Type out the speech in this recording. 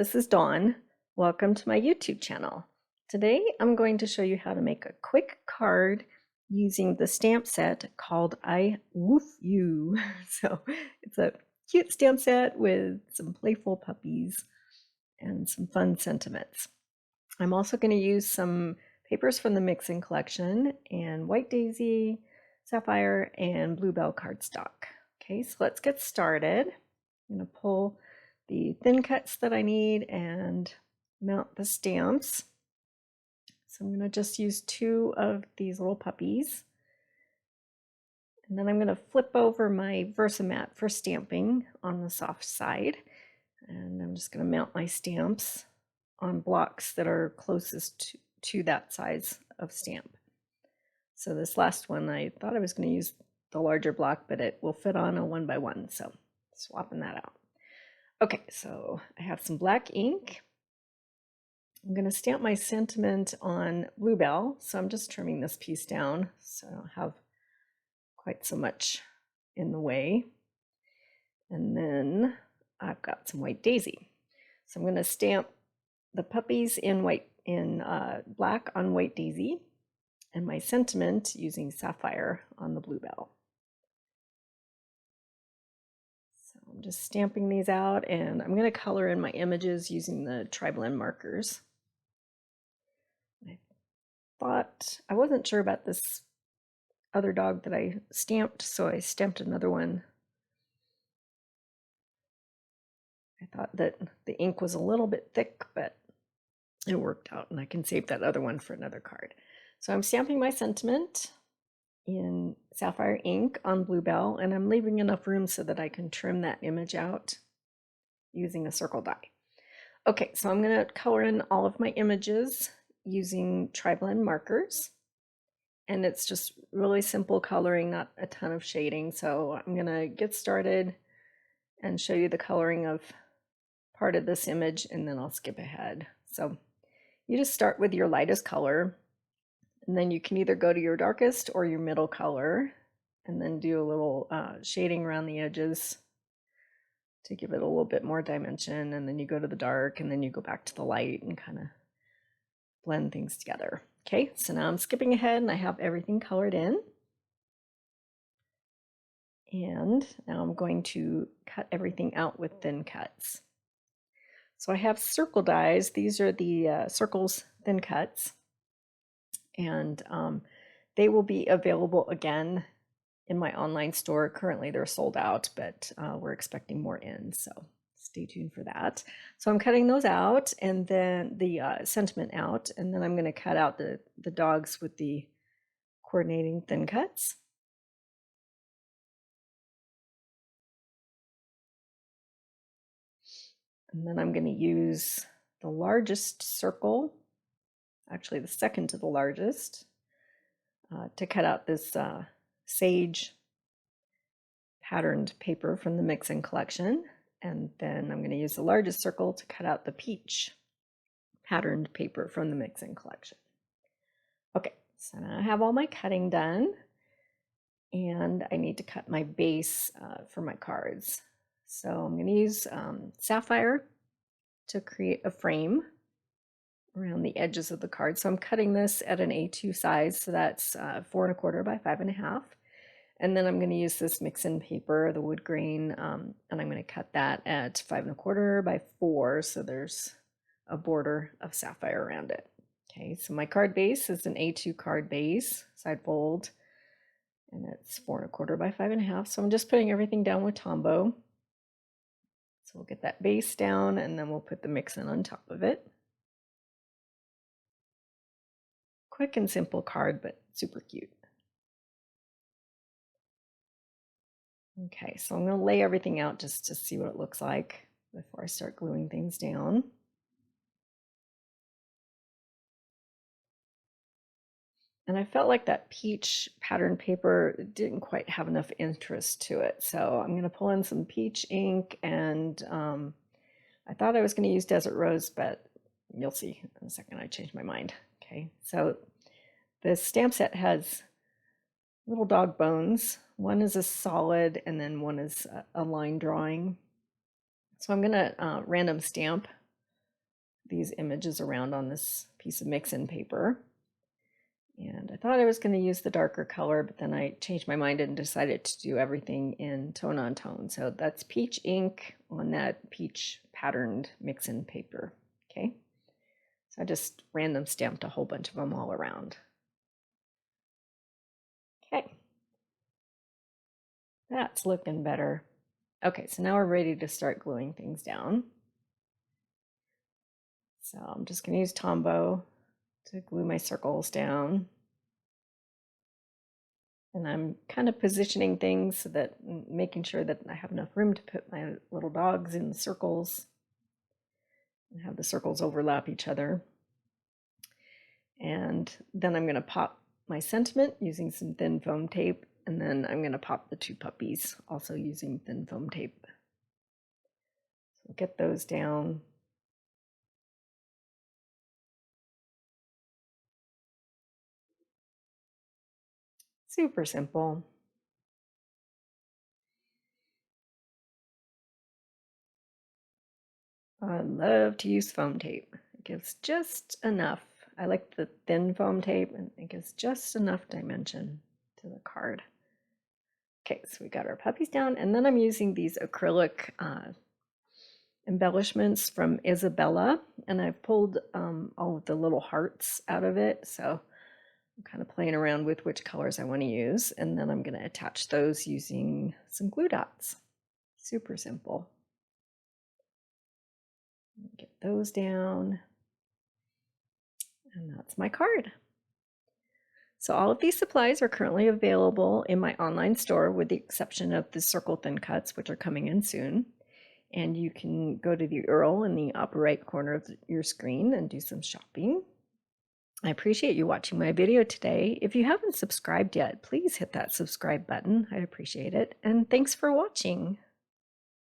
this is Dawn. Welcome to my YouTube channel. Today I'm going to show you how to make a quick card using the stamp set called I Woof You. So it's a cute stamp set with some playful puppies and some fun sentiments. I'm also going to use some papers from the Mix-In collection and White Daisy, Sapphire, and Bluebell cardstock. Okay, so let's get started. I'm going to pull the thin cuts that I need and mount the stamps. So I'm going to just use 2 of these little puppies. And then I'm going to flip over my Versamat for stamping on the soft side. And I'm just going to mount my stamps on blocks that are closest to that size of stamp. So this last one, I thought I was going to use the larger block, but it will fit on a 1x1, so swapping that out. Okay, so I have some black ink. I'm going to stamp my sentiment on Bluebell, so I'm just trimming this piece down so I don't have quite so much in the way. And then I've got some White Daisy. So I'm going to stamp the puppies in black on White Daisy and my sentiment using Sapphire on the Bluebell. I'm just stamping these out, and I'm going to color in my images using the tri-blend markers. I wasn't sure about this other dog that I stamped, so I stamped another one. I thought that the ink was a little bit thick, but it worked out, and I can save that other one for another card. So I'm stamping my sentiment in Sapphire ink on Bluebell, and I'm leaving enough room so that I can trim that image out using a circle die. Okay, so I'm going to color in all of my images using tri-blend markers, and it's just really simple coloring, not a ton of shading. So I'm going to get started and show you the coloring of part of this image, and then I'll skip ahead. So you just start with your lightest color, and then you can either go to your darkest or your middle color, and then do a little shading around the edges to give it a little bit more dimension. And then you go to the dark, and then you go back to the light and kind of blend things together. Okay, so now I'm skipping ahead and I have everything colored in. And now I'm going to cut everything out with thin cuts. So I have circle dies. These are the circles thin cuts. And they will be available again in my online store. Currently they're sold out, but we're expecting more in, so stay tuned for that. So I'm cutting those out, and then the sentiment out, and then I'm going to cut out the dogs with the coordinating thin cuts. And then I'm going to use the largest circle, actually the second to the largest, to cut out this sage patterned paper from the Mix-In collection. And then I'm going to use the largest circle to cut out the peach patterned paper from the Mix-In collection. Okay, so now I have all my cutting done, and I need to cut my base for my cards. So I'm going to use Sapphire to create a frame around the edges of the card. So I'm cutting this at an A2 size, so that's 4 1/4 by 5 1/2. And then I'm going to use this Mix-In paper, the wood grain, and I'm going to cut that at 5 1/4 by 4, so there's a border of sapphire around it. Okay, so my card base is an A2 card base, side fold, and it's 4 1/4 by 5 1/2. So I'm just putting everything down with Tombow. So we'll get that base down, and then we'll put the Mix-In on top of it. Quick and simple card, but super cute. Okay, so I'm going to lay everything out just to see what it looks like before I start gluing things down. And I felt like that peach pattern paper didn't quite have enough interest to it. So I'm going to pull in some peach ink, and I thought I was going to use Desert Rose, but you'll see in a second I changed my mind. Okay, so this stamp set has little dog bones. One is a solid, and then one is a line drawing. So I'm going to random stamp these images around on this piece of mix-in paper. And I thought I was going to use the darker color, but then I changed my mind and decided to do everything in tone on tone. So that's peach ink on that peach patterned mix-in paper. Okay, so I just random stamped a whole bunch of them all around. Okay, that's looking better. Okay, so now we're ready to start gluing things down. So I'm just going to use Tombow to glue my circles down. And I'm kind of positioning things so that making sure that I have enough room to put my little dogs in the circles and have the circles overlap each other. And then I'm going to pop my sentiment using some thin foam tape, and then I'm going to pop the two puppies also using thin foam tape. So get those down. Super simple. I love to use foam tape. It gives just enough. I like the thin foam tape, and it gives just enough dimension to the card. Okay, so we got our puppies down, and then I'm using these acrylic embellishments from Isabella, and I've pulled all of the little hearts out of it, so I'm kind of playing around with which colors I want to use, and then I'm going to attach those using some glue dots. Super simple. Get those down, and that's my card. So all of these supplies are currently available in my online store with the exception of the circle thin cuts, which are coming in soon. And you can go to the URL in the upper right corner of your screen and do some shopping. I appreciate you watching my video today. If you haven't subscribed yet, please hit that subscribe button. I'd appreciate it. And thanks for watching.